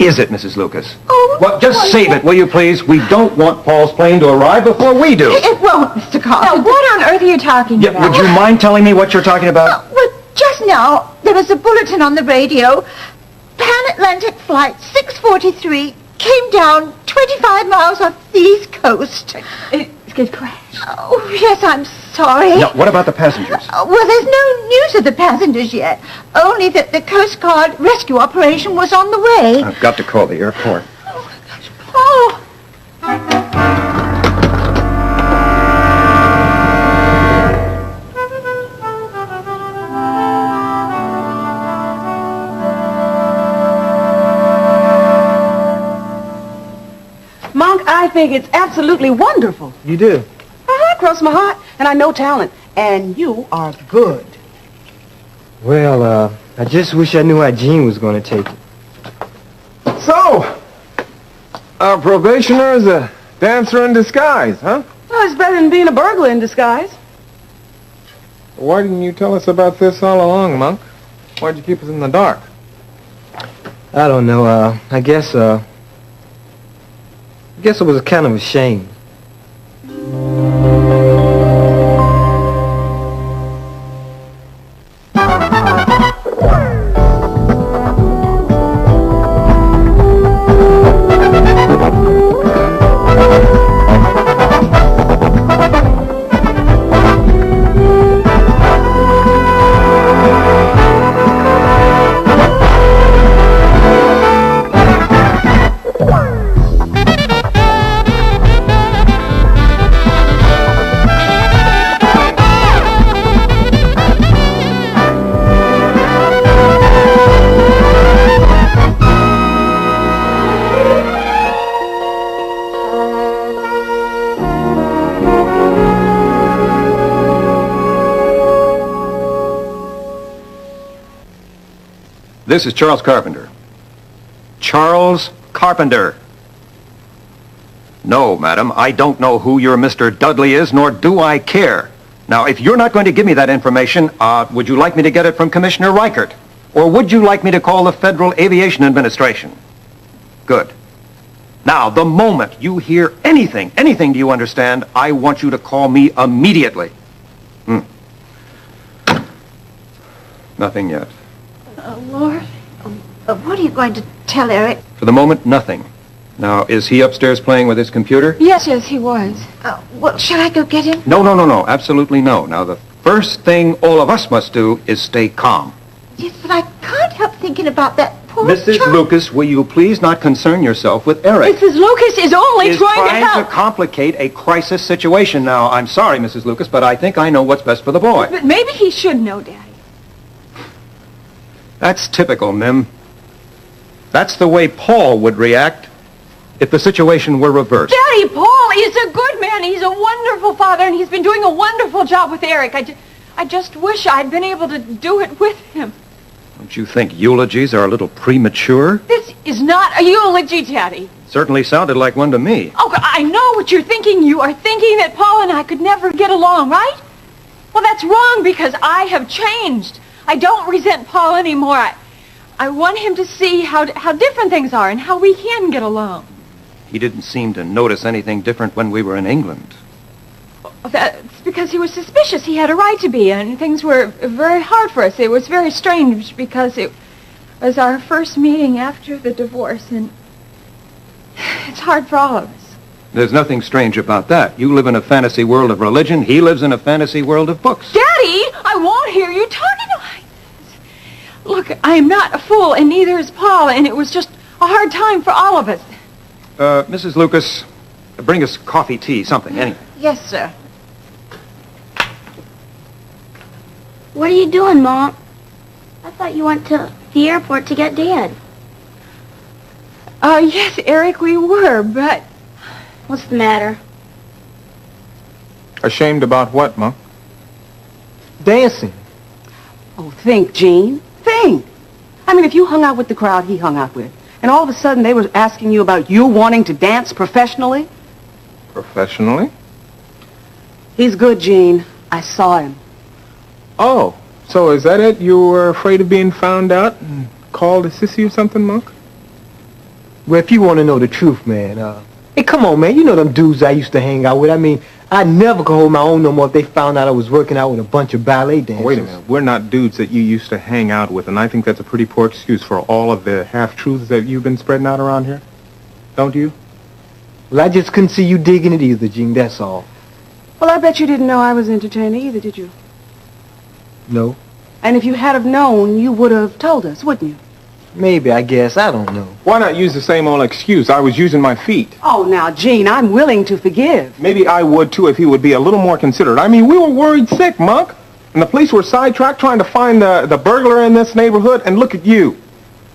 is it, Mrs. Lucas? Oh, well, just save it, will you, please? We don't want Paul's plane to arrive before we do. It won't, Mr. Carpenter. Now, what on earth are you talking about? Would you mind telling me what you're talking about? Well, just now, there was a bulletin on the radio. Pan Atlantic Flight 643 came down 25 miles off the East Coast. It crashed. Oh, yes, I'm sorry. Now, what about the passengers? Well, there's no news of the passengers yet. Only that the Coast Guard rescue operation was on the way. I've got to call the airport. Oh, gosh, Paul. Monk, I think it's absolutely wonderful. You do? Cross my heart. And I know talent. And you are good. Well, I just wish I knew how Gene was going to take it. So, our probationer is a dancer in disguise, huh? Well, it's better than being a burglar in disguise. Why didn't you tell us about this all along, Monk? Why'd you keep us in the dark? I don't know. I guess it was kind of a shame. This is Charles Carpenter. Charles Carpenter. No, madam, I don't know who your Mr. Dudley is, nor do I care. Now, if you're not going to give me that information, would you like me to get it from Commissioner Reichert? Or would you like me to call the Federal Aviation Administration? Good. Now, the moment you hear anything, do you understand, I want you to call me immediately. Nothing yet. Lord, what are you going to tell Eric? For the moment, nothing. Now, is he upstairs playing with his computer? Yes, he was. Well, shall I go get him? No, absolutely no. Now, the first thing all of us must do is stay calm. Yes, but I can't help thinking about that poor Mrs. child. Lucas, will you please not concern yourself with Eric? Mrs. Lucas is only trying to help. to complicate a crisis situation. Now, I'm sorry, Mrs. Lucas, but I think I know what's best for the boy. But maybe he should know, Daddy. That's typical, Mim. That's the way Paul would react if the situation were reversed. Daddy, Paul is a good man. He's a wonderful father, and he's been doing a wonderful job with Eric. I just wish I'd been able to do it with him. Don't you think eulogies are a little premature? This is not a eulogy, Daddy. Certainly sounded like one to me. Oh, I know what you're thinking. You are thinking that Paul and I could never get along, right? Well, that's wrong because I have changed. I don't resent Paul anymore. I want him to see how different things are and how we can get along. He didn't seem to notice anything different when we were in England. That's because he was suspicious. He had a right to be, and things were very hard for us. It was very strange because it was our first meeting after the divorce, and it's hard for all of us. There's nothing strange about that. You live in a fantasy world of religion. He lives in a fantasy world of books. Daddy, I won't hear you talking like this. Look, I am not a fool, and neither is Paul, and it was just a hard time for all of us. Mrs. Lucas, bring us coffee, tea, something, anything. Yes, sir. What are you doing, Mom? I thought you went to the airport to get Dad. Yes, Eric, we were, but... What's the matter? Ashamed about what, Monk? Dancing. Oh, think, Gene. Think. I mean, if you hung out with the crowd he hung out with, and all of a sudden they were asking you about you wanting to dance professionally. Professionally? He's good, Gene. I saw him. Oh, so is that it? You were afraid of being found out and called a sissy or something, Monk? Well, if you want to know the truth, man, hey, come on, man. You know them dudes I used to hang out with. I mean, I never could hold my own no more if they found out I was working out with a bunch of ballet dancers. Wait a minute. We're not dudes that you used to hang out with, and I think that's a pretty poor excuse for all of the half-truths that you've been spreading out around here. Don't you? Well, I just couldn't see you digging it either, Gene, that's all. Well, I bet you didn't know I was entertaining either, did you? No. And if you had have known, you would have told us, wouldn't you? Maybe, I guess. I don't know. Why not use the same old excuse? I was using my feet. Oh, now, Gene, I'm willing to forgive. Maybe I would, too, if he would be a little more considerate. I mean, we were worried sick, Monk. And the police were sidetracked trying to find the burglar in this neighborhood. And look at you.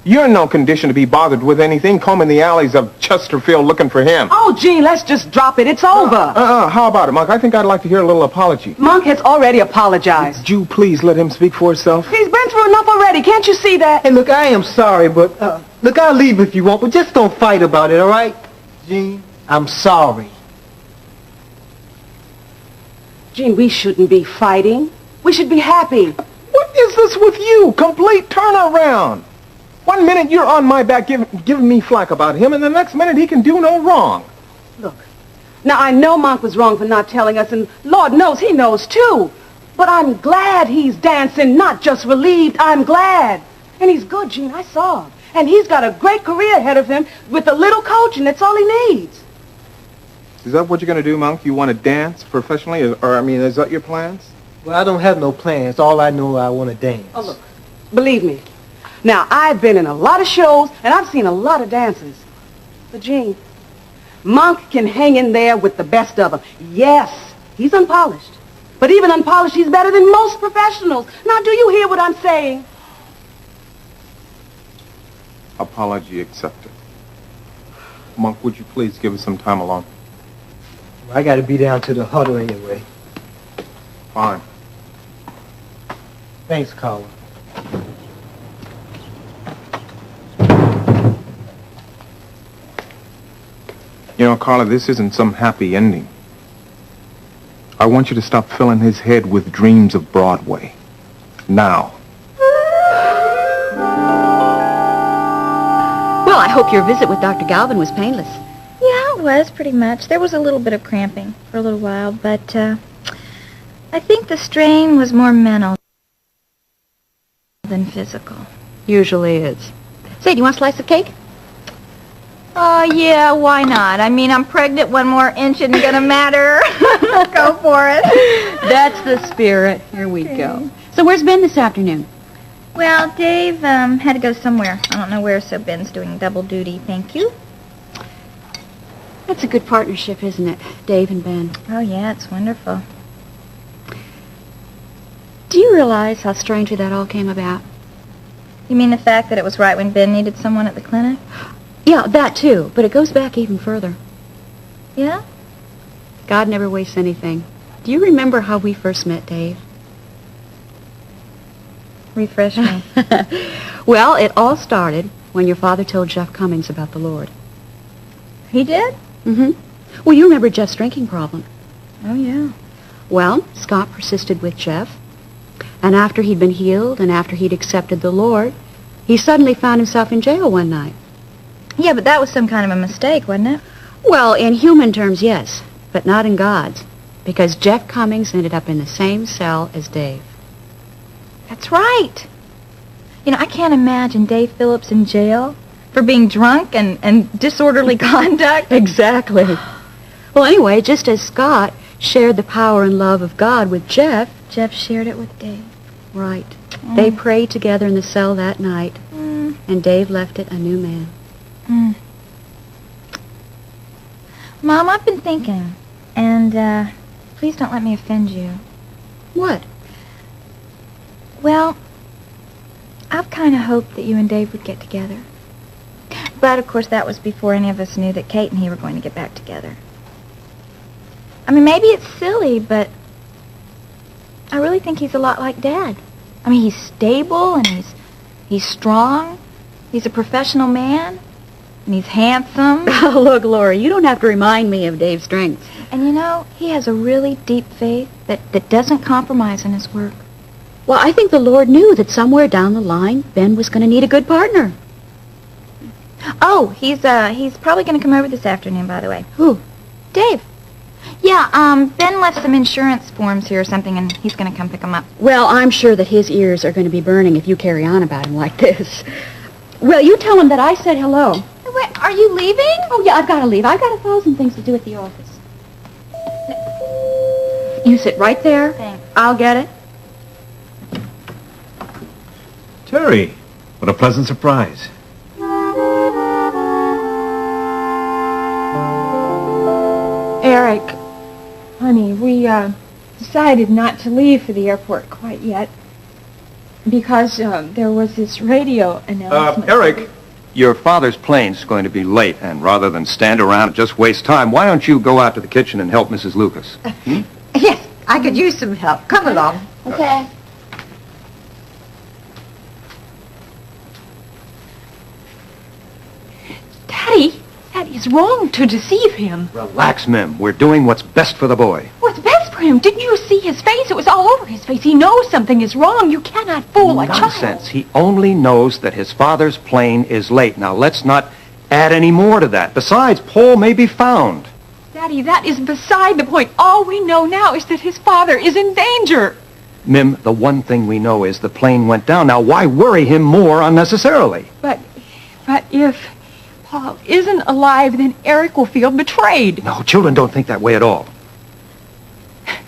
You're in no condition to be bothered with anything, combing the alleys of Chesterfield looking for him. Oh, Gene, let's just drop it. It's over. How about it, Monk? I think I'd like to hear a little apology. Monk has already apologized. Would you please let him speak for himself? He's been through enough already. Can't you see that? Hey, look, I am sorry, but, look, I'll leave if you want, but just don't fight about it, all right? Gene, I'm sorry. Gene, we shouldn't be fighting. We should be happy. What is this with you? Complete turnaround. 1 minute you're on my back giving me flack about him, and the next minute he can do no wrong. Look, now I know Monk was wrong for not telling us, and Lord knows he knows too. But I'm glad he's dancing, not just relieved. I'm glad. And he's good, Gene. I saw him. And he's got a great career ahead of him with a little coaching. That's all he needs. Is that what you're going to do, Monk? You want to dance professionally? Or, I mean, is that your plans? Well, I don't have no plans. All I know, I want to dance. Oh, look, believe me. Now, I've been in a lot of shows, and I've seen a lot of dances. But, Gene, Monk can hang in there with the best of them. Yes, he's unpolished. But even unpolished, he's better than most professionals. Now, do you hear what I'm saying? Apology accepted. Monk, would you please give us some time alone? I got to be down to the huddle anyway. Fine. Thanks, Carla. You know, Carla, this isn't some happy ending. I want you to stop filling his head with dreams of Broadway. Now. Well, I hope your visit with Dr. Galvin was painless. Yeah, it was, pretty much. There was a little bit of cramping for a little while, but I think the strain was more mental than physical. Usually is. Say, do you want a slice of cake? Yeah, why not? I mean, I'm pregnant, 1 more inch isn't gonna matter. Go for it. That's the spirit. Here we go. So where's Ben this afternoon? Well, Dave had to go somewhere. I don't know where, so Ben's doing double duty. Thank you. That's a good partnership, isn't it? Dave and Ben. Oh, yeah, it's wonderful. Do you realize how strangely that all came about? You mean the fact that it was right when Ben needed someone at the clinic? Yeah, that too, but it goes back even further. Yeah? God never wastes anything. Do you remember how we first met, Dave? Refresh me. Well, it all started when your father told Jeff Cummings about the Lord. He did? Mm-hmm. Well, you remember Jeff's drinking problem. Oh, yeah. Well, Scott persisted with Jeff, and after he'd been healed and after he'd accepted the Lord, he suddenly found himself in jail one night. Yeah, but that was some kind of a mistake, wasn't it? Well, in human terms, yes, but not in God's, because Jeff Cummings ended up in the same cell as Dave. That's right. You know, I can't imagine Dave Phillips in jail for being drunk and disorderly conduct. Exactly. Well, anyway, just as Scott shared the power and love of God with Jeff, Jeff shared it with Dave. Right. They prayed together in the cell that night, and Dave left it a new man. Mom, I've been thinking, and please don't let me offend you. What? Well, I've kind of hoped that you and Dave would get together. But, of course, that was before any of us knew that Kate and he were going to get back together. I mean, maybe it's silly, but I really think he's a lot like Dad. I mean, he's stable, and he's strong. He's a professional man, and he's handsome. Look, Laura, you don't have to remind me of Dave's strengths. And, you know, he has a really deep faith that doesn't compromise in his work. Well, I think the Lord knew that somewhere down the line, Ben was going to need a good partner. Oh, he's probably going to come over this afternoon, by the way. Who? Dave. Yeah, Ben left some insurance forms here or something, and he's going to come pick them up. Well, I'm sure that his ears are going to be burning if you carry on about him like this. Well, you tell him that I said hello. Wait, are you leaving? Oh, yeah, I've got to leave. I've got 1,000 things to do at the office. You sit right there. Thanks. I'll get it. Terry, what a pleasant surprise. Eric, honey, we decided not to leave for the airport quite yet because there was this radio announcement. Eric, Your father's plane's going to be late, and rather than stand around and just waste time, why don't you go out to the kitchen and help Mrs. Lucas? Yes, I could use some help. Come along. Okay. Daddy, that is wrong to deceive him. Relax, Mim. We're doing what's best for the boy. What's best for him? Didn't you see his face? It was all over his face. He knows something is wrong. You cannot fool a child. Nonsense. He only knows that his father's plane is late. Now, let's not add any more to that. Besides, Paul may be found. Daddy, that is beside the point. All we know now is that his father is in danger. Mim, the one thing we know is the plane went down. Now, why worry him more unnecessarily? But if Paul isn't alive, then Eric will feel betrayed. No, children don't think that way at all.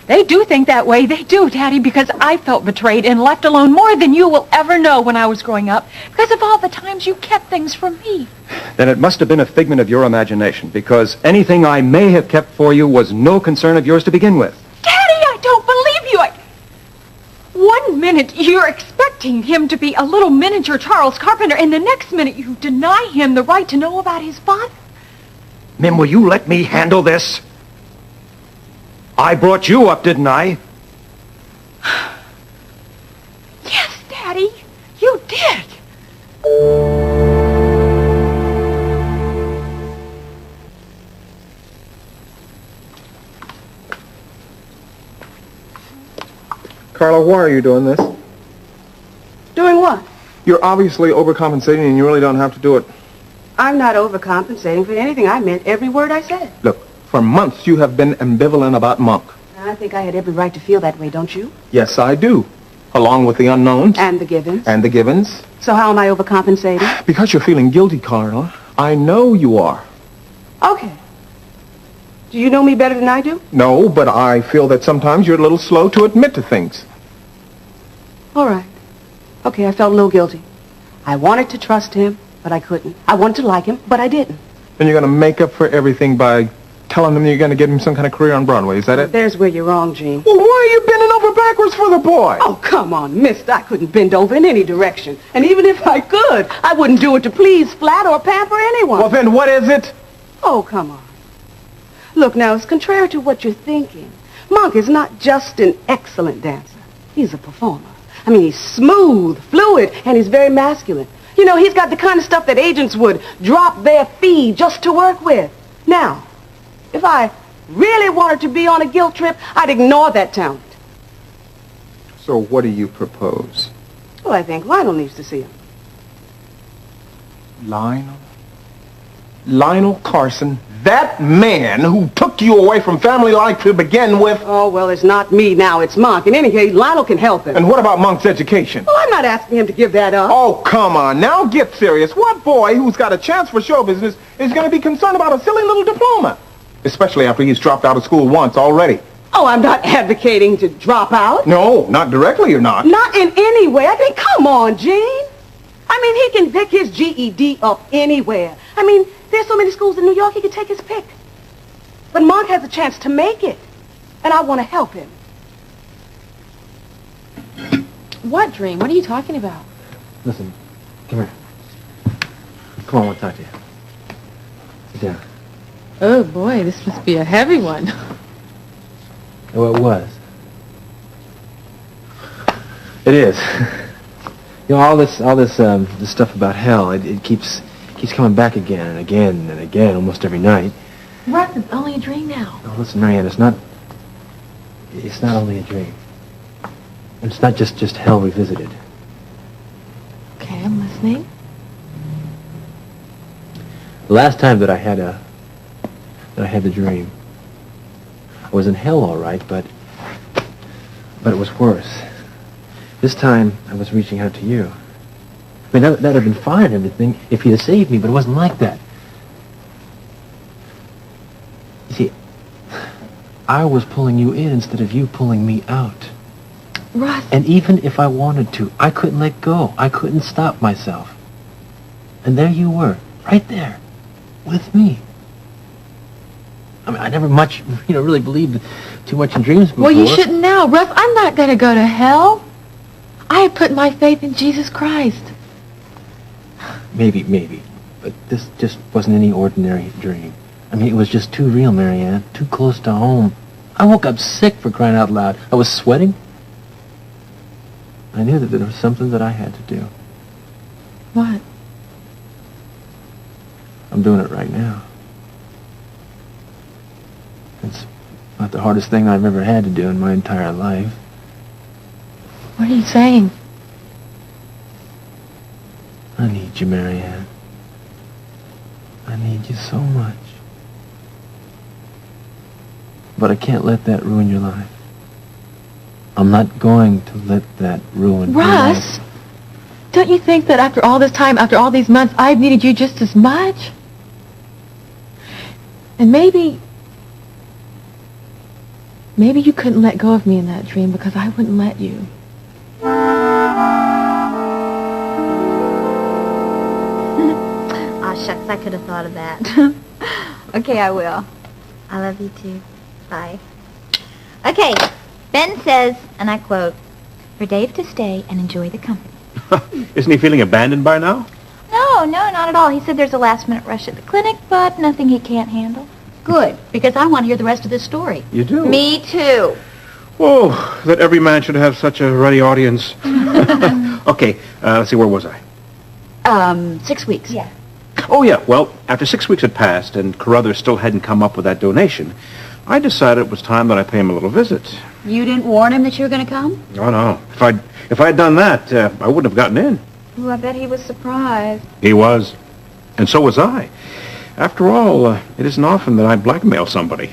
They do think that way. They do, Daddy, because I felt betrayed and left alone more than you will ever know when I was growing up because of all the times you kept things from me. Then it must have been a figment of your imagination, because anything I may have kept for you was no concern of yours to begin with. Daddy, I don't believe you. One minute you're expecting him to be a little miniature Charles Carpenter, and the next minute you deny him the right to know about his father. Mim, will you let me handle this? I brought you up, didn't I? Yes, Daddy, you did. Carla, why are you doing this? Doing what? You're obviously overcompensating and you really don't have to do it. I'm not overcompensating for anything. I meant every word I said. Look, for months you have been ambivalent about Monk. I think I had every right to feel that way, don't you? Yes, I do. Along with the unknowns. And the givens. And the givens. So how am I overcompensating? Because you're feeling guilty, Carla. I know you are. Okay. Do you know me better than I do? No, but I feel that sometimes you're a little slow to admit to things. All right. Okay, I felt a little guilty. I wanted to trust him, but I couldn't. I wanted to like him, but I didn't. And you're going to make up for everything by telling him you're going to get him some kind of career on Broadway. Is that it? There's where you're wrong, Gene. Well, why are you bending over backwards for the boy? Oh, come on, mister. I couldn't bend over in any direction. And even if I could, I wouldn't do it to please, flat, or pamper anyone. Well, then what is it? Oh, come on. Look, now, it's contrary to what you're thinking. Monk is not just an excellent dancer. He's a performer. I mean, he's smooth, fluid, and he's very masculine. You know, he's got the kind of stuff that agents would drop their fee just to work with. Now, if I really wanted to be on a guilt trip, I'd ignore that talent. So what do you propose? Well, I think Lionel needs to see him. Lionel? Lionel Carson? That man who took you away from family life to begin with? Oh, well, it's not me now. It's Monk. In any case, Lionel can help him. And what about Monk's education? Well, I'm not asking him to give that up. Oh, come on. Now get serious. What boy who's got a chance for show business is going to be concerned about a silly little diploma? Especially after he's dropped out of school once already. Oh, I'm not advocating to drop out. No, not directly you're not. Not in any way. I mean, come on, Gene. I mean, he can pick his GED up anywhere. I mean, there's so many schools in New York, he could take his pick. But Monk has a chance to make it, and I want to help him. What dream? What are you talking about? Listen, come here. Come on, I want to talk to you. Sit down. Oh boy, this must be a heavy one. Well, it was. It is. You know, all this stuff about hell, it keeps coming back again and again and again, almost every night. Right, it's only a dream now. No, listen, Marianne, it's not only a dream. And it's not just hell revisited. Okay, I'm listening. The last time that I had the dream, I was in hell, all right, but it was worse. This time, I was reaching out to you. I mean, that'd have been fine and everything if you'd have saved me, but it wasn't like that. You see, I was pulling you in instead of you pulling me out. Russ. And even if I wanted to, I couldn't let go. I couldn't stop myself. And there you were, right there, with me. I mean, I never much, really believed too much in dreams before. Well, you shouldn't now. Russ, I'm not going to go to hell. I have put my faith in Jesus Christ. Maybe. But this just wasn't any ordinary dream. I mean, it was just too real, Marianne. Too close to home. I woke up sick, for crying out loud. I was sweating. I knew that there was something that I had to do. What? I'm doing it right now. It's not the hardest thing I've ever had to do in my entire life. What are you saying? I need you, Marianne. I need you so much. But I can't let that ruin your life. I'm not going to let that ruin your life. Russ, don't you think that after all this time, after all these months, I've needed you just as much? And maybe you couldn't let go of me in that dream because I wouldn't let you. Aw, shucks, I could have thought of that. Okay, I will. I love you too. Bye. Okay, Ben says, and I quote, for Dave to stay and enjoy the company. Isn't he feeling abandoned by now? No, not at all. He said there's a last-minute rush at the clinic, but nothing he can't handle. Good, because I want to hear the rest of this story. You do? Me too. Oh, that every man should have such a ready audience. Okay, let's see, where was I? 6 weeks. Yeah. Oh, yeah, well, after 6 weeks had passed and Carruthers still hadn't come up with that donation, I decided it was time that I pay him a little visit. You didn't warn him that you were going to come? Oh, no. If I'd done that, I wouldn't have gotten in. Ooh, I bet he was surprised. He was. And so was I. After all, it isn't often that I blackmail somebody.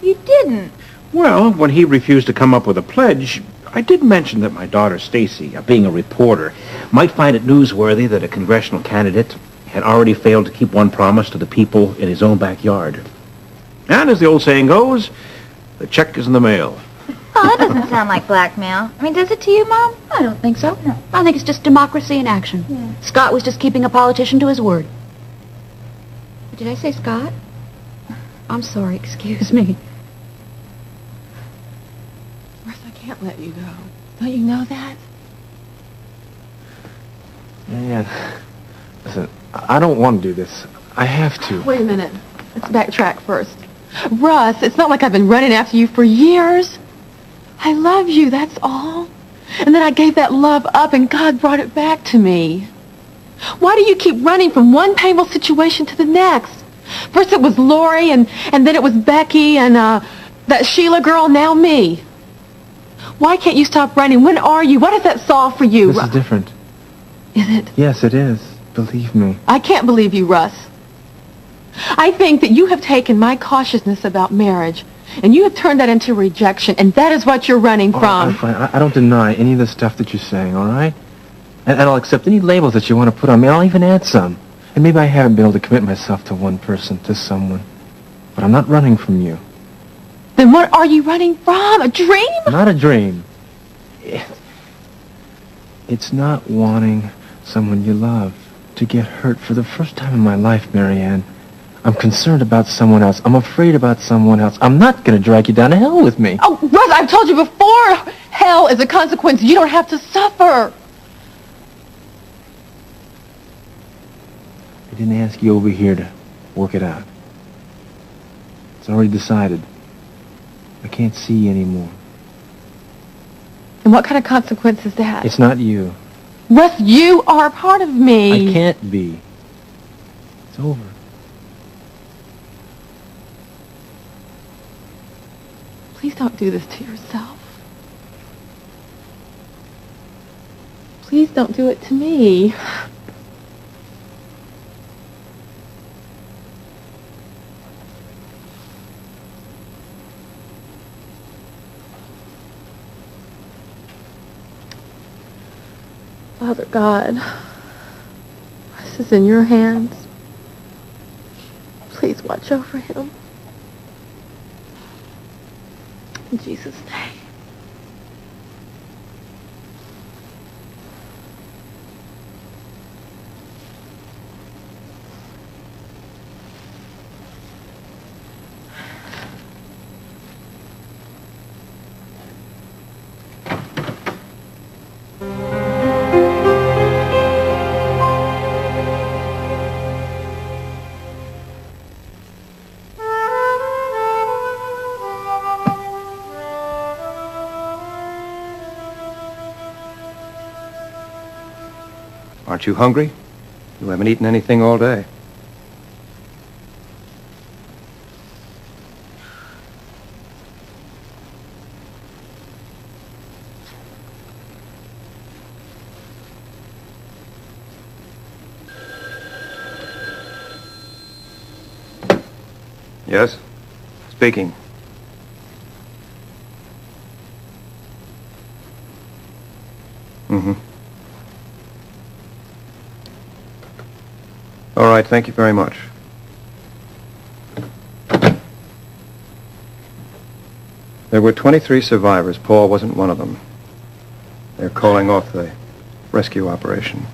You didn't. Well, when he refused to come up with a pledge, I did mention that my daughter Stacy, being a reporter, might find it newsworthy that a congressional candidate had already failed to keep one promise to the people in his own backyard. And as the old saying goes, the check is in the mail. Oh, that doesn't sound like blackmail. I mean, does it to you, Mom? I don't think so. No. I think it's just democracy in action. Yeah. Scott was just keeping a politician to his word. Did I say Scott? I'm sorry, excuse me. Russ, I can't let you go. Don't you know that? Man, listen, I don't want to do this. I have to. Wait a minute. Let's backtrack first. Russ, it's not like I've been running after you for years. I love you, that's all. And then I gave that love up and God brought it back to me. Why do you keep running from one painful situation to the next? First it was Lori and then it was Becky and that Sheila girl, now me. Why can't you stop running? When are you? What does that solve for you? This is different. Is it? Yes, it is. Believe me. I can't believe you, Russ. I think that you have taken my cautiousness about marriage and you have turned that into rejection, and that is what you're running from. Fine. I don't deny any of the stuff that you're saying, all right? And I'll accept any labels that you want to put on me. I'll even add some. And maybe I haven't been able to commit myself to one person, to someone. But I'm not running from you. Then what are you running from? A dream? Not a dream. It's not wanting someone you love to get hurt for the first time in my life, Marianne. I'm concerned about someone else. I'm afraid about someone else. I'm not going to drag you down to hell with me. Oh, Russ, I've told you before. Hell is a consequence. You don't have to suffer. I didn't ask you over here to work it out. It's already decided. I can't see you anymore. And what kind of consequence is that? It's not you. Russ, you are a part of me. I can't be. It's over. Please don't do this to yourself. Please don't do it to me. Father God, this is in your hands. Please watch over him. In Jesus' name. Aren't you hungry? You haven't eaten anything all day. Yes? Speaking. Mm-hmm. All right, thank you very much. There were 23 survivors. Paul wasn't one of them. They're calling off the rescue operation.